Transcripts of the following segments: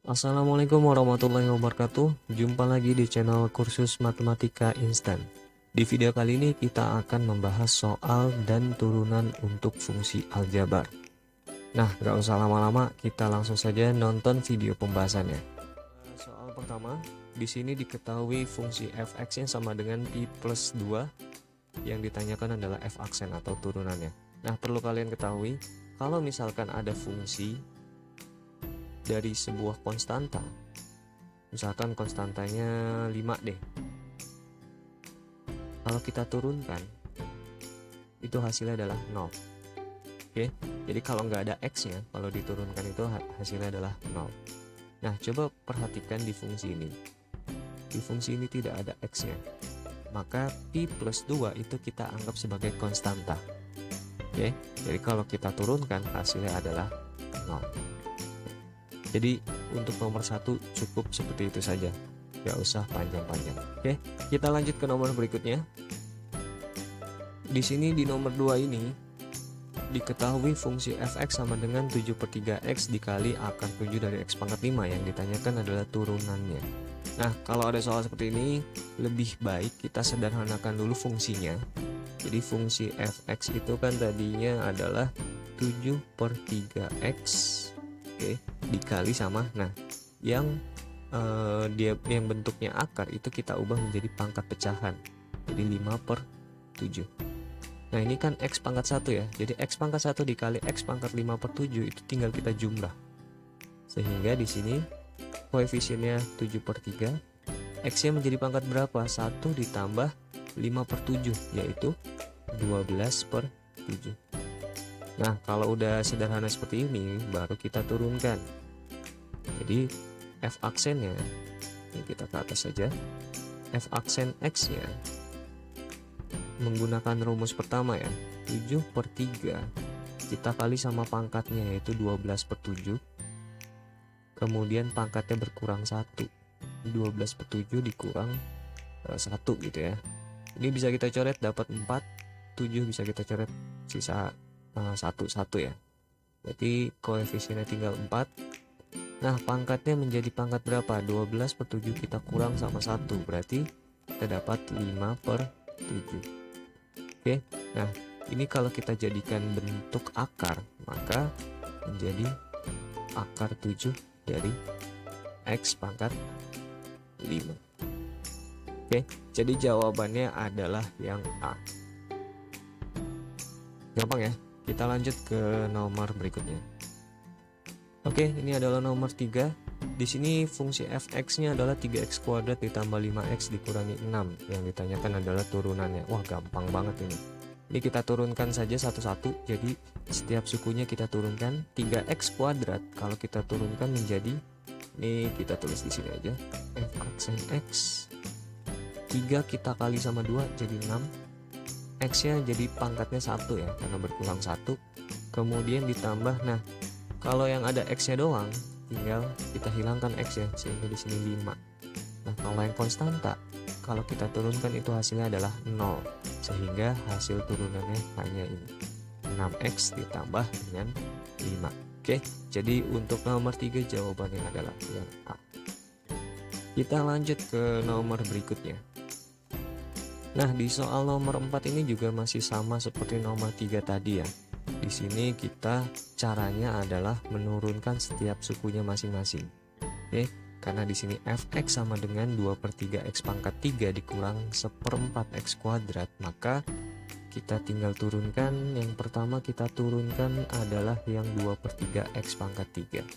Assalamualaikum warahmatullahi wabarakatuh. Jumpa lagi di channel kursus matematika instan. Di video kali ini kita akan membahas soal dan turunan untuk fungsi aljabar. Nah, gak usah lama-lama, kita langsung saja nonton video pembahasannya. Soal pertama, di sini diketahui fungsi f(x)-nya sama dengan pi plus 2. Yang ditanyakan adalah f aksen atau turunannya. Nah, perlu kalian ketahui, kalau misalkan ada fungsi dari sebuah konstanta, misalkan konstantanya 5 deh, kalau kita turunkan itu hasilnya adalah 0. Oke, jadi kalau nggak ada x nya, kalau diturunkan itu hasilnya adalah 0. Nah, coba perhatikan di fungsi ini. Di fungsi ini tidak ada x nya, maka pi plus 2 itu kita anggap sebagai konstanta. Oke, jadi kalau kita turunkan hasilnya adalah 0. Jadi untuk nomor 1 cukup seperti itu saja, gak usah panjang-panjang. Oke, kita lanjut ke nomor berikutnya. Di sini di nomor 2 ini diketahui fungsi f(x) sama dengan 7/3x dikali akar 7 dari x pangkat 5. Yang ditanyakan adalah turunannya. Nah, kalau ada soal seperti ini, lebih baik kita sederhanakan dulu fungsinya. Jadi fungsi f(x) itu kan tadinya adalah 7/3x, oke, dikali sama, nah, yang yang bentuknya akar itu kita ubah menjadi pangkat pecahan, jadi 5/7. Nah, ini kan x pangkat 1 ya, jadi x pangkat 1 dikali x pangkat 5/7 itu tinggal kita jumlah, sehingga di sini koefisiennya 7/3, x nya menjadi pangkat berapa? 1 ditambah 5/7, yaitu 12/7. Nah, kalau udah sederhana seperti ini, baru kita turunkan. Jadi f aksennya, ini kita ke atas saja. F aksen x nya menggunakan rumus pertama ya, 7/3 kita kali sama pangkatnya, yaitu 12/7. Kemudian pangkatnya berkurang 1, 12/7 dikurang 1 gitu ya. Ini bisa kita coret dapat 4, 7 bisa kita coret sisa 1 ya. Berarti koefisiennya tinggal 4. Nah, pangkatnya menjadi pangkat berapa? 12/7 kita kurang sama 1, berarti kita dapat 5/7. Oke, nah ini kalau kita jadikan bentuk akar, maka menjadi akar 7 dari x pangkat 5. Oke, jadi jawabannya adalah yang A. Gampang ya. Kita lanjut ke nomor berikutnya. Oke, ini adalah nomor 3. Di sini fungsi f(x)-nya adalah 3x kuadrat ditambah 5x dikurangi 6. Yang ditanyakan adalah turunannya. Wah, gampang banget ini. Ini kita turunkan saja satu-satu. Jadi setiap sukunya kita turunkan. 3x kuadrat kalau kita turunkan menjadi, ini kita tulis di sini aja, f aksen x. 3 kita kali sama 2 jadi 6. X nya jadi pangkatnya 1 ya, karena berkurang 1. Kemudian ditambah, nah kalau yang ada X nya doang, tinggal kita hilangkan X ya, sehingga di sini 5. Nah, kalau yang konstanta, kalau kita turunkan itu hasilnya adalah 0, sehingga hasil turunannya hanya ini, 6x ditambah dengan 5. Oke, jadi untuk nomor 3 jawabannya adalah yang A. Kita lanjut ke nomor berikutnya. Nah, di soal nomor 4 ini juga masih sama seperti nomor 3 tadi ya. Di sini kita caranya adalah menurunkan setiap sukunya masing-masing. Oke, karena di sini f(x) sama dengan 2/3x pangkat 3 dikurang 1/4x kuadrat, maka kita tinggal turunkan. Yang pertama kita turunkan adalah yang 2/3x pangkat 3.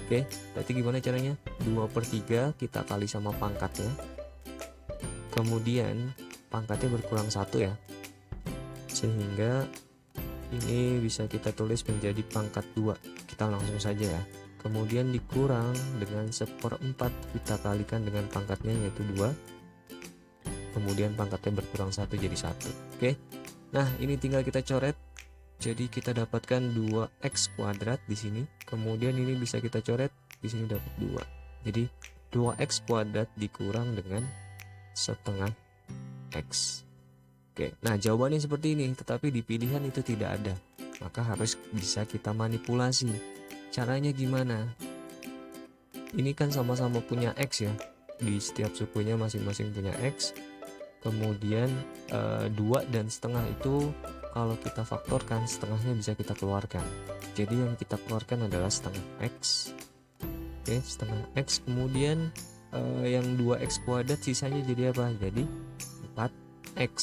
Oke, berarti gimana caranya? 2/3 kita kali sama pangkatnya. Kemudian pangkatnya berkurang 1 ya, sehingga ini bisa kita tulis menjadi pangkat 2. Kita langsung saja ya. Kemudian dikurang dengan 1/4, kita kalikan dengan pangkatnya, yaitu 2. Kemudian pangkatnya berkurang 1 jadi 1. Oke, nah ini tinggal kita coret. Jadi kita dapatkan 2x kuadrat di sini. Kemudian ini bisa kita coret, di sini dapat 2. Jadi 2x kuadrat dikurang dengan setengah X. Oke, nah jawabannya seperti ini, tetapi di pilihan itu tidak ada, maka harus bisa kita manipulasi. Caranya gimana? ini kan sama-sama punya X ya, di setiap sukunya masing-masing punya X. Kemudian 2,5 itu kalau kita faktorkan setengahnya bisa kita keluarkan. Jadi yang kita keluarkan adalah setengah X. Oke, setengah X. Kemudian yang 2X kuadrat sisanya jadi apa? Jadi 4X.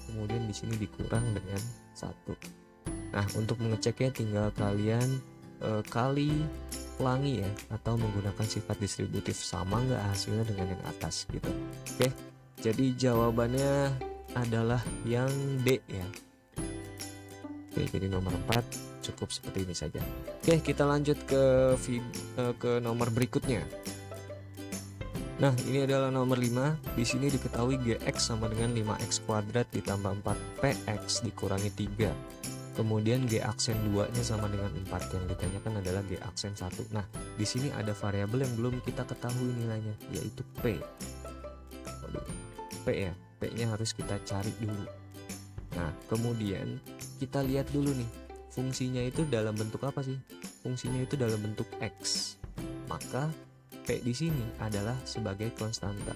Kemudian di sini dikurang dengan 1. Nah, untuk mengeceknya tinggal kalian kali pelangi ya, atau menggunakan sifat distributif, sama nggak hasilnya dengan yang atas gitu. Oke, jadi jawabannya adalah yang D ya. Oke, jadi nomor 4 cukup seperti ini saja. Oke, kita lanjut ke nomor berikutnya. Nah, ini adalah nomor 5. Di sini diketahui GX sama dengan 5X kuadrat ditambah 4PX dikurangi 3. Kemudian G aksen 2-nya sama dengan 4. Yang ditanyakan adalah G aksen 1. Nah, di sini ada variabel yang belum kita ketahui nilainya, yaitu P. P ya, P-nya harus kita cari dulu. Nah, kemudian kita lihat dulu nih, fungsinya itu dalam bentuk apa sih? Fungsinya itu dalam bentuk X. Maka P di sini adalah sebagai konstanta,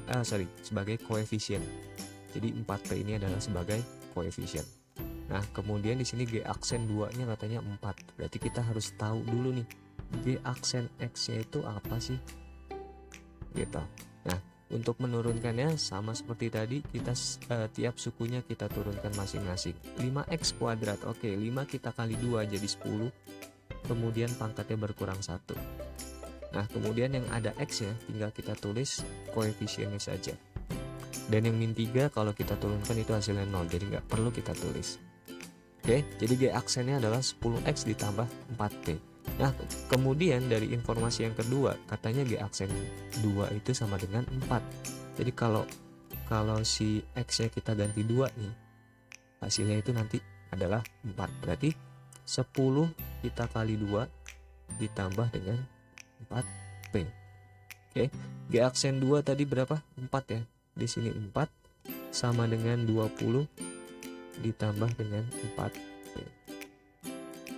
sebagai koefisien. Jadi 4P ini adalah sebagai koefisien. Nah, kemudian di sini G aksen 2-nya katanya 4. Berarti kita harus tahu dulu nih, G aksen X-nya itu apa sih? Gitu. Nah, untuk menurunkannya sama seperti tadi, kita tiap sukunya kita turunkan masing-masing. 5X kuadrat. Oke, 5 kita kali 2 jadi 10. Kemudian pangkatnya berkurang 1. Nah, kemudian yang ada X ya, tinggal kita tulis koefisiennya saja. Dan yang min 3 kalau kita turunkan itu hasilnya 0, jadi nggak perlu kita tulis. Oke, jadi G aksennya adalah 10X ditambah 4P. Nah, kemudian dari informasi yang kedua, katanya G aksen 2 itu sama dengan 4. Jadi kalau si X-nya kita ganti 2 nih, hasilnya itu nanti adalah 4. Berarti 10 kita kali 2 ditambah dengan 4P. Oke, G aksen 2 tadi berapa? 4 ya. Di sini 4 sama dengan 20 ditambah dengan 4P.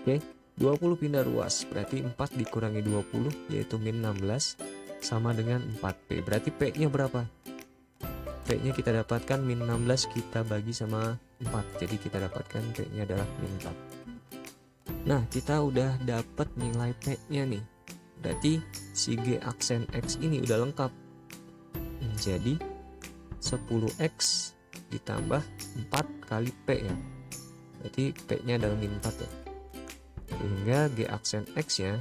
Oke, 20 pindah ruas, berarti 4 dikurangi 20 yaitu min 16 sama dengan 4P. Berarti P-nya berapa? P-nya kita dapatkan min 16 kita bagi sama 4. Jadi kita dapatkan P-nya adalah min 4. Nah, kita udah dapat nilai P-nya nih. Berarti si G aksen X ini udah lengkap. Jadi 10X ditambah 4 kali P ya. Berarti P-nya adalah min 4 ya. Sehingga G aksen X nya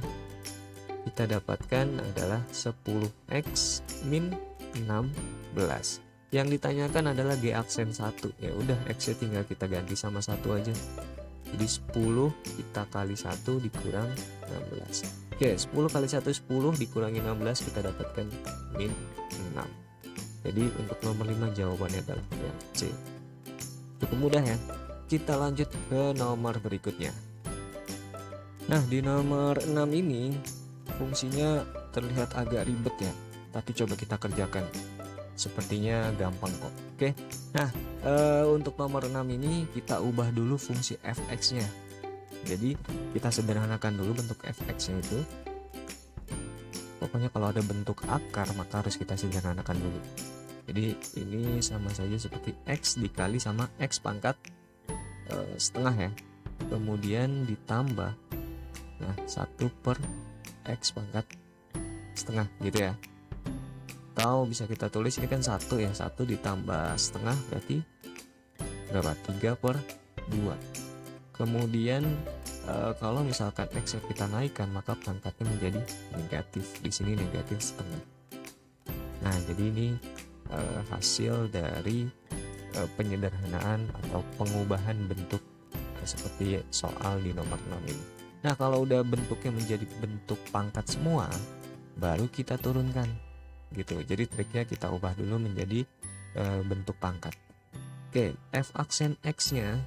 kita dapatkan adalah 10X min 16. Yang ditanyakan adalah G aksen 1. Ya udah, X nya tinggal kita ganti sama 1 aja. Jadi 10 kita kali 1 dikurang 16. Oke, 10 kali 1 10 dikurangi 16 kita dapatkan min 6. Jadi untuk nomor 5 jawabannya adalah yang C. Cukup mudah ya. Kita lanjut ke nomor berikutnya. Nah, di nomor 6 ini fungsinya terlihat agak ribet ya, tapi coba kita kerjakan. Sepertinya gampang kok. Oke. Nah, untuk nomor 6 ini kita ubah dulu fungsi fx-nya. Jadi kita sederhanakan dulu bentuk fx-nya itu. Pokoknya kalau ada bentuk akar maka harus kita sederhanakan dulu. Jadi ini sama saja seperti x dikali sama x pangkat setengah ya. Kemudian ditambah 1 per x pangkat setengah gitu ya. Atau bisa kita tulis ini kan 1 ya, 1 ditambah setengah berarti berapa? 3 per 2. Kemudian kalau misalkan x yang kita naikkan maka pangkatnya menjadi negatif. Di sini negatif setengah. Nah, jadi ini hasil dari penyederhanaan atau pengubahan bentuk seperti soal di nomor 6 ini. Nah, kalau udah bentuknya menjadi bentuk pangkat semua, baru kita turunkan gitu. Jadi triknya kita ubah dulu menjadi bentuk pangkat. Oke, f aksen x-nya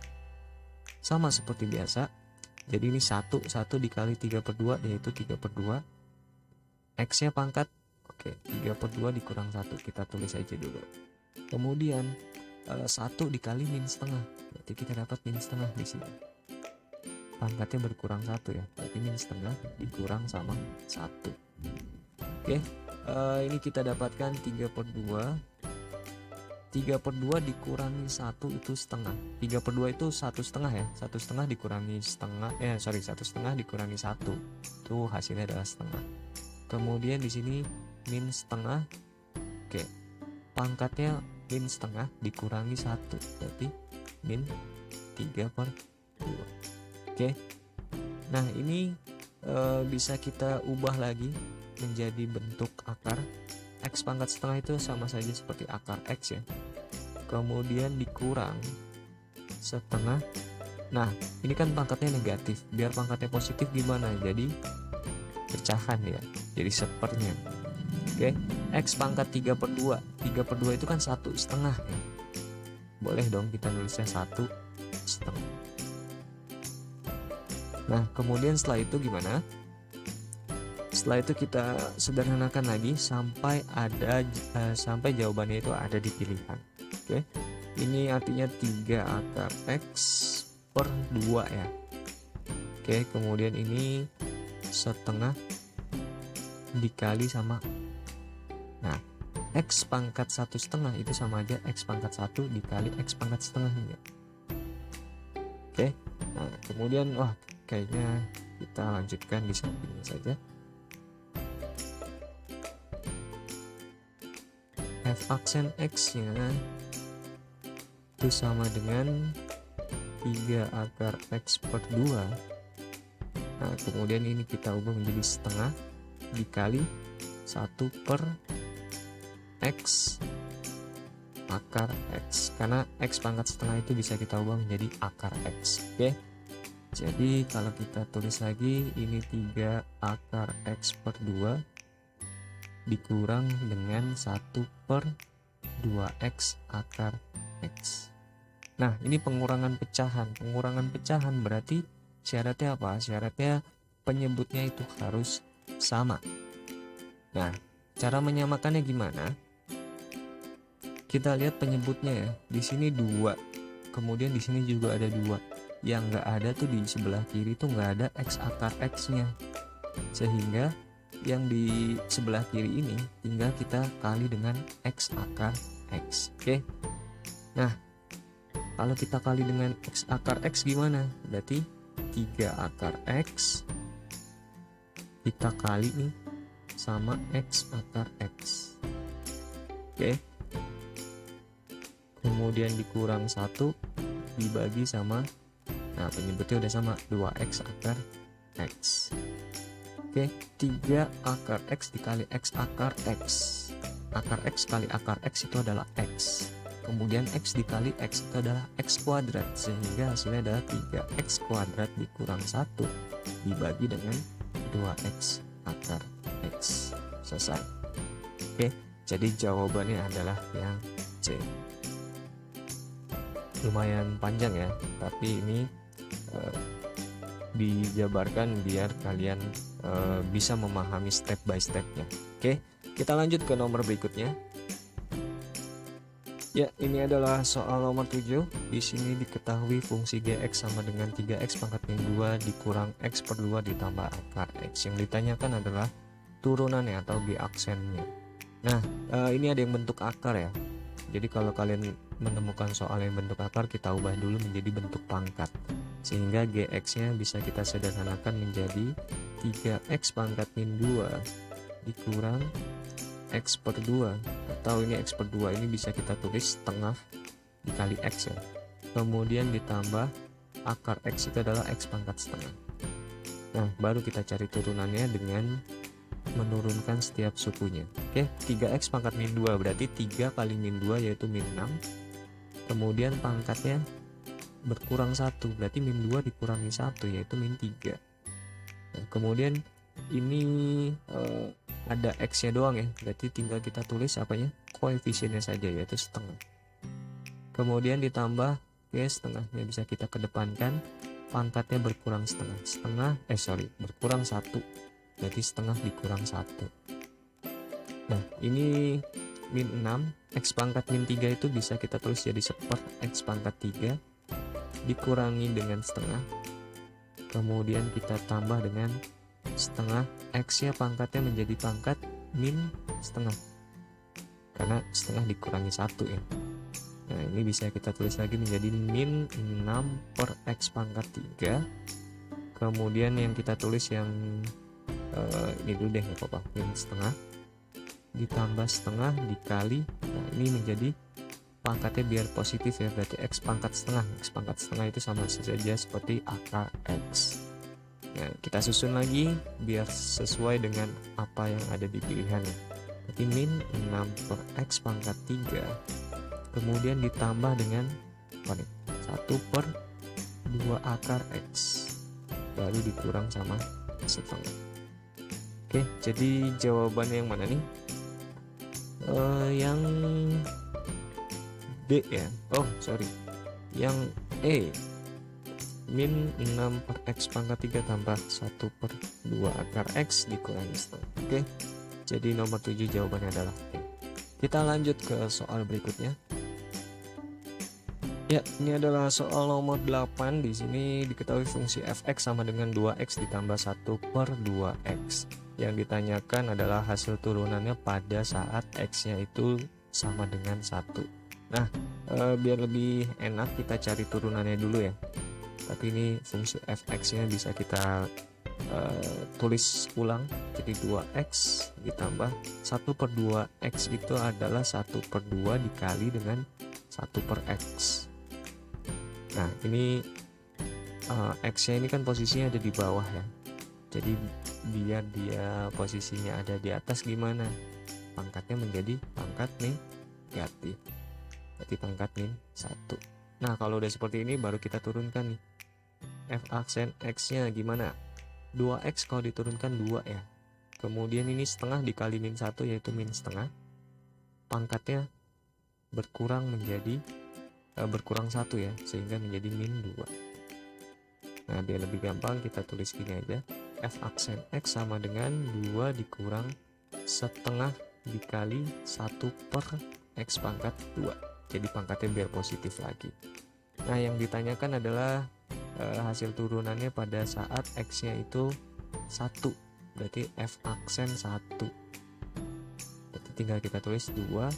sama seperti biasa. Jadi ini 1 dikali 3 per 2 yaitu 3 per 2. X-nya pangkat. Oke, 3 per 2 dikurang 1. Kita tulis aja dulu. Kemudian 1 dikali min setengah. Berarti kita dapat min setengah di sini. Pangkatnya berkurang 1 ya. Berarti min setengah dikurang sama 1. Oke. Ini kita dapatkan 3/2. 3/2 dikurangi 1 itu setengah. 3/2 itu 1/2 ya. 1/2 dikurangi setengah, 1/2 dikurangi 1 itu hasilnya adalah setengah. Kemudian di sini min setengah. Oke, pangkatnya min setengah dikurangi 1 berarti min 3/2. Oke, nah ini bisa kita ubah lagi menjadi bentuk akar. X pangkat setengah itu sama saja seperti akar X ya. Kemudian dikurang setengah. Nah, ini kan pangkatnya negatif. Biar pangkatnya positif gimana? Jadi pecahan ya. Jadi sepernya. Oke, X pangkat 3/2. 3/2 itu kan 1/2 ya. Boleh dong kita nulisnya 1/2. Nah, kemudian setelah itu gimana? Setelah itu kita sederhanakan lagi sampai jawabannya itu ada di pilihan. Oke, ini artinya 3 akar X/2 ya. Oke, kemudian ini setengah dikali sama, nah X pangkat 1/2 itu sama aja X pangkat 1 dikali X pangkat setengahnya. Oke, nah kemudian kayaknya kita lanjutkan di sampingnya saja. F aksen X-nya itu sama dengan 3 akar X/2. Nah, kemudian ini kita ubah menjadi setengah dikali 1/X akar X. Karena X pangkat setengah itu bisa kita ubah menjadi akar X. Oke. Jadi kalau kita tulis lagi, ini 3 akar X/2 dikurang dengan 1/2X akar X. Nah, ini pengurangan pecahan. Pengurangan pecahan berarti syaratnya apa? Syaratnya penyebutnya itu harus sama. Nah, cara menyamakannya gimana? Kita lihat penyebutnya ya. Di sini 2. Kemudian di sini juga ada 2. Yang nggak ada tuh di sebelah kiri tuh nggak ada X akar X-nya. Sehingga yang di sebelah kiri ini tinggal kita kali dengan X akar X. Oke. Nah, kalau kita kali dengan X akar X gimana? Berarti 3 akar X kita kali nih sama X akar X. Oke. Kemudian dikurang 1 dibagi sama, nah penyebutnya udah sama, 2X akar X. Oke, 3 akar X dikali X akar X. Akar X kali akar X itu adalah X. Kemudian X dikali X itu adalah X kuadrat. Sehingga hasilnya adalah 3X kuadrat dikurang 1 dibagi dengan 2X akar X. Selesai. Oke, jadi jawabannya adalah yang C. Lumayan panjang ya, tapi ini dijabarkan biar kalian bisa memahami step by stepnya. Oke, kita lanjut ke nomor berikutnya. Ya, ini adalah soal nomor 7. Di sini diketahui fungsi gx sama dengan 3x pangkat min 2 dikurang x/2 ditambah akar x. Yang ditanyakan adalah turunannya atau g aksennya. Nah, ini ada yang bentuk akar ya. Jadi kalau kalian menemukan soal yang bentuk akar, kita ubah dulu menjadi bentuk pangkat. Sehingga gx-nya bisa kita sederhanakan menjadi 3x pangkat min 2 dikurang x/2, atau ini x/2 ini bisa kita tulis setengah dikali x ya. Kemudian ditambah akar x itu adalah x pangkat setengah. Nah, baru kita cari turunannya dengan menurunkan setiap sukunya. Oke, 3x pangkat min 2 berarti 3 kali min 2 yaitu min 6. Kemudian pangkatnya berkurang 1 berarti min 2 dikurangi 1 yaitu min 3. Nah, kemudian ini ada x nya doang ya, berarti tinggal kita tulis apanya, koefisiennya saja yaitu setengah. Kemudian ditambah setengahnya bisa kita kedepankan, pangkatnya berkurang berkurang 1 berarti setengah dikurang 1. Nah, ini min 6, x pangkat min 3 itu bisa kita tulis jadi x pangkat 3 dikurangi dengan setengah, kemudian kita tambah dengan setengah, x nya pangkatnya menjadi pangkat min setengah, karena setengah dikurangi 1 ya. Nah ini bisa kita tulis lagi menjadi min 6 per X pangkat 3. Kemudian yang kita tulis yang ini dulu deh ya apa, min setengah ditambah setengah dikali, nah ini menjadi pangkatnya biar positif ya, berarti X pangkat setengah. X pangkat setengah itu sama saja seperti akar X. Nah kita susun lagi biar sesuai dengan apa yang ada di pilihannya. Berarti min 6 per X pangkat 3 kemudian ditambah dengan 1 per 2 akar X baru dikurang sama setengah. Oke, jadi jawabannya yang mana nih? Yang D ya. Oh sorry, yang E, min 6 per X pangkat 3 tambah 1 per 2 akar X dikurangi setengah. Oke, jadi nomor 7 jawabannya adalah E. Kita lanjut ke soal berikutnya. Ya, ini adalah soal nomor 8. Di sini diketahui fungsi fx sama dengan 2x ditambah 1 per 2x. Yang ditanyakan adalah hasil turunannya pada saat x-nya itu sama dengan 1. Nah, biar lebih enak kita cari turunannya dulu ya. Tapi ini fungsi fx-nya bisa kita tulis ulang. Jadi 2x ditambah 1 per 2x itu adalah 1 per 2 dikali dengan 1 per x. Nah ini X nya ini kan posisinya ada di bawah ya, jadi biar dia posisinya ada di atas gimana, pangkatnya menjadi pangkat negatif, berarti pangkat min 1. Nah kalau udah seperti ini baru kita turunkan nih f aksen X nya gimana. 2x kalau diturunkan 2 ya, kemudian ini setengah dikali min 1 yaitu min setengah, pangkatnya berkurang menjadi berkurang 1 ya, sehingga menjadi min 2. Nah biar lebih gampang kita tulis gini aja, f aksen X sama dengan 2 dikurang setengah dikali 1 per X pangkat 2. Jadi pangkatnya biar positif lagi. Nah yang ditanyakan adalah hasil turunannya pada saat X nya itu 1, berarti f aksen 1. Berarti tinggal kita tulis 2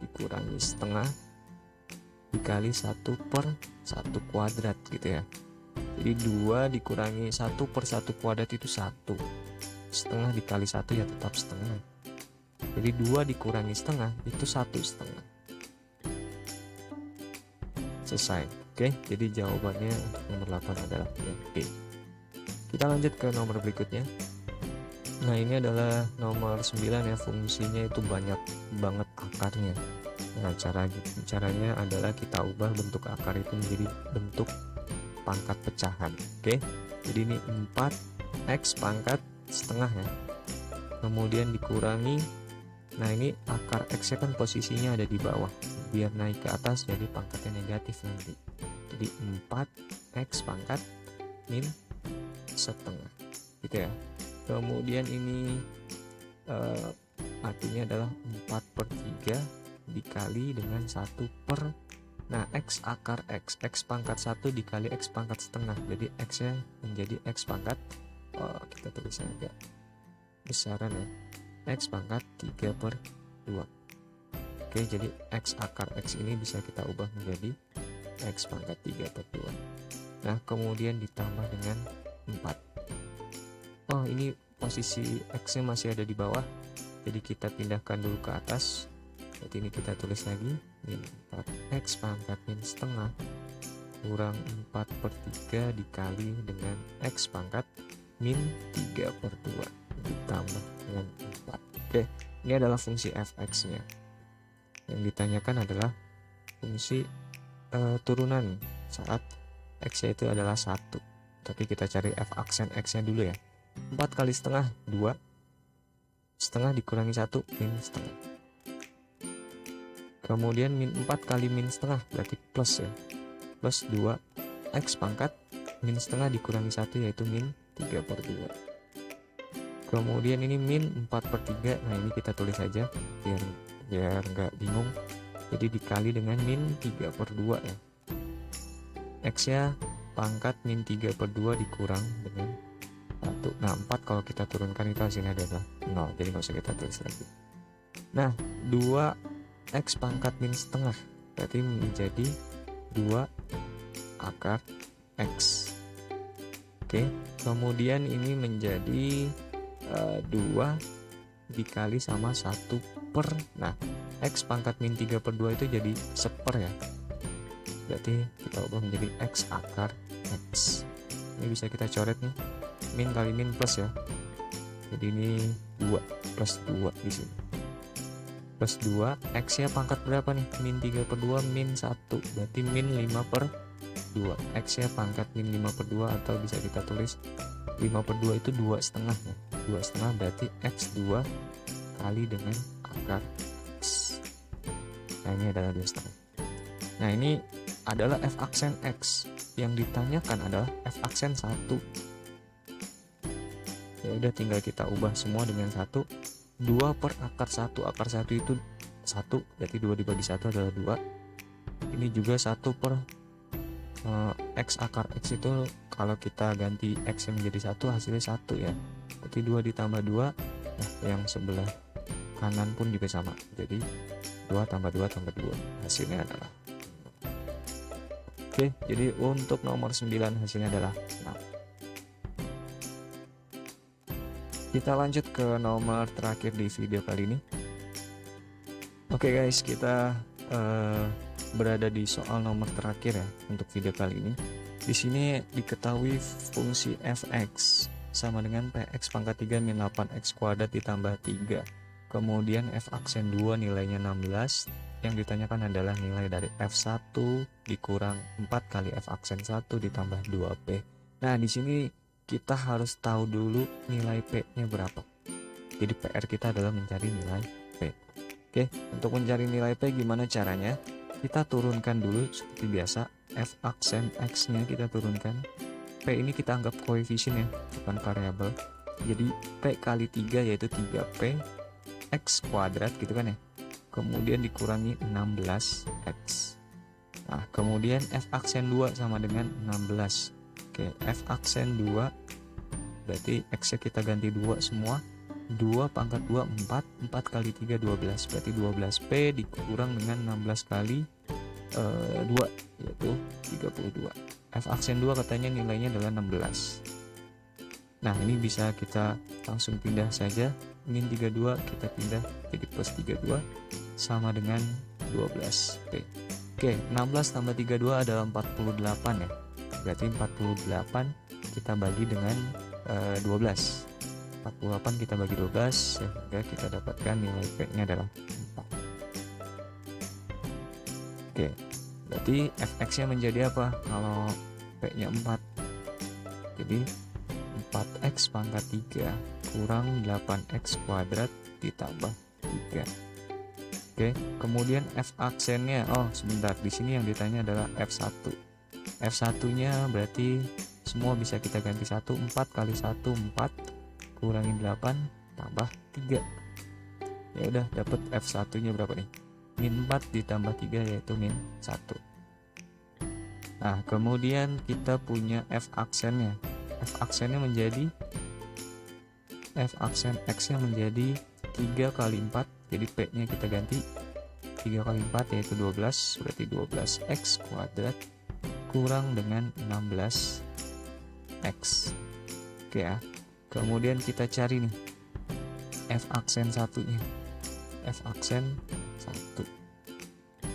dikurangi setengah dikali 1 per 1 kuadrat gitu ya. Jadi 2 dikurangi 1 per 1 kuadrat itu 1. Setengah dikali 1 ya tetap setengah. Jadi 2 dikurangi setengah itu 1 setengah. Selesai. Oke, jadi jawabannya untuk nomor 8 adalah yang D. Kita lanjut ke nomor berikutnya. Nah ini adalah nomor 9 ya, fungsinya itu banyak banget akarnya. Nah caranya adalah kita ubah bentuk akar itu menjadi bentuk pangkat pecahan. Oke, jadi ini 4x pangkat setengah ya, kemudian dikurangi, nah ini akar x nya kan posisinya ada di bawah, biar naik ke atas jadi pangkatnya negatif nanti. Jadi 4x pangkat min setengah gitu ya. Kemudian ini artinya adalah 4 per 3 dikali dengan 1 per, nah x akar x pangkat 1 dikali x pangkat setengah, jadi x nya menjadi x pangkat, kita tulisnya agak besaran ya, x pangkat 3 per 2. Oke, jadi x akar x ini bisa kita ubah menjadi x pangkat 3 per 2. Nah kemudian ditambah dengan 4. Oh ini posisi x nya masih ada di bawah, jadi kita pindahkan dulu ke atas. Berarti ini kita tulis lagi min 4x pangkat min setengah kurang 4 per 3 dikali dengan x pangkat min 3 per 2 ditambah dengan 4. Oke, ini adalah fungsi fx nya. Yang ditanyakan adalah fungsi turunan saat x nya itu adalah 1. Tapi kita cari f aksen x nya dulu ya. 4 kali setengah 2, setengah dikurangi 1 min setengah. Kemudian min 4 kali min setengah berarti plus ya, plus 2x pangkat min setengah dikurangi 1 yaitu min 3 per 2. Kemudian ini min 4 per 3, nah ini kita tulis aja biar nggak bingung, jadi dikali dengan min 3 per 2 ya. X nya pangkat min 3 per 2 dikurang dengan 1. Nah 4 kalau kita turunkan itu hasilnya adalah 0, jadi nggak usah kita tulis lagi. Nah, 2x pangkat min setengah berarti menjadi 2 akar x. Oke, kemudian ini menjadi 2 dikali sama 1 per, nah x pangkat min 3/2 itu jadi 1/4 ya, berarti kita ubah menjadi x akar x. Ini bisa kita coret nih, min kali min plus ya, jadi ini 2 plus 2 di sini, plus 2, x nya pangkat berapa nih, min 3/2 min 1, berarti min 5/2, x nya pangkat min 5/2, atau bisa kita tulis 5/2 itu 2,5 ya, 2,5 berarti x 2 kali dengan akar x. Nah ini adalah 2,5. Nah ini adalah f aksen x, yang ditanyakan adalah f aksen 1. Ya udah, tinggal kita ubah semua dengan 1. 2 per akar 1, akar 1 itu 1, berarti 2 dibagi 1 adalah 2. Ini juga 1 per x akar x itu kalau kita ganti x yang menjadi 1 hasilnya 1 ya, berarti 2 ditambah 2. Nah yang sebelah kanan pun juga sama, jadi 2 tambah 2 tambah 2 hasilnya adalah. Oke, jadi untuk nomor 9 hasilnya adalah 6. Kita lanjut ke nomor terakhir di video kali ini. Oke guys, kita berada di soal nomor terakhir ya untuk video kali ini. Di sini diketahui fungsi f(x) sama dengan px pangkat 3 min 8x kuadrat ditambah 3. Kemudian f aksen 2 nilainya 16. Yang ditanyakan adalah nilai dari f1 dikurang 4 kali f aksen 1 ditambah 2p. Nah, di sini kita harus tahu dulu nilai p-nya berapa. Jadi PR kita adalah mencari nilai p. Oke, untuk mencari nilai p gimana caranya? Kita turunkan dulu seperti biasa, f aksen x-nya kita turunkan. P ini kita anggap koefisien ya, bukan variabel. Jadi p kali 3 yaitu 3p x kuadrat gitu kan ya. Kemudian dikurangi 16x. Nah, kemudian f aksen 2 sama dengan 16. Oke, f aksen 2 berarti x-nya kita ganti 2 semua. 2 pangkat 2 4, 4 kali 3 12, berarti 12p dikurang dengan 16 kali 2 yaitu 32. F aksen 2 katanya nilainya adalah 16. Nah ini bisa kita langsung pindah saja, min 32 kita pindah jadi plus 32 sama dengan 12p. Oke, 16 tambah 32 adalah 48 ya, berarti 48 kita bagi dengan 12. 48 kita bagi 12 sehingga kita dapatkan nilai P-nya adalah 4. Oke, berarti fx-nya menjadi apa kalau P-nya 4? Jadi 4x pangkat 3 kurang 8x kuadrat ditambah 3. Oke, kemudian f aksennya, oh sebentar, di sini yang ditanya adalah f1. F1-nya berarti semua bisa kita ganti 1, 4 kali 1 4 kurangi 8 tambah 3. Ya udah, dapat f1-nya berapa nih? Min 4 ditambah 3 yaitu min 1. Nah, kemudian kita punya f aksennya. F aksennya menjadi f aksen x-nya menjadi 3 kali 4. Jadi p-nya kita ganti 3 kali 4 yaitu 12, berarti 12x kuadrat kurang dengan 16x. Oke ya. Kemudian kita cari nih f aksen satunya. F aksen 1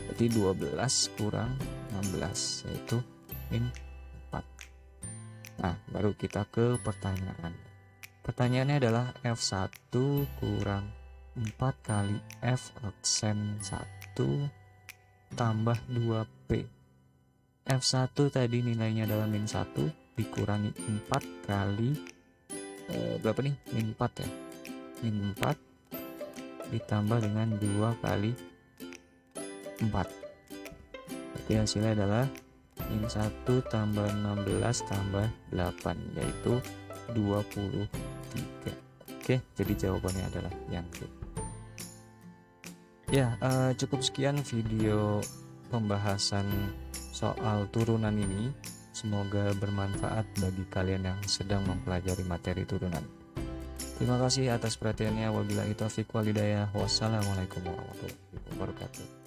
berarti 12 kurang 16 yaitu min 4. Nah baru kita ke pertanyaan. Pertanyaannya adalah f1 kurang 4 kali f aksen 1 tambah 2p. F1 tadi nilainya adalah min 1 dikurangi 4 kali berapa nih? Min 4 ya. Min 4 ditambah dengan 2 kali 4. Berarti hasilnya adalah min 1 tambah 16 tambah 8 yaitu 23. Oke, jadi jawabannya adalah yang B. Ya, cukup sekian video pembahasan soal turunan ini. Semoga bermanfaat bagi kalian yang sedang mempelajari materi turunan. Terima kasih atas perhatiannya. Wabillahi taufiq wal hidayah. Wassalamualaikum warahmatullahi wabarakatuh.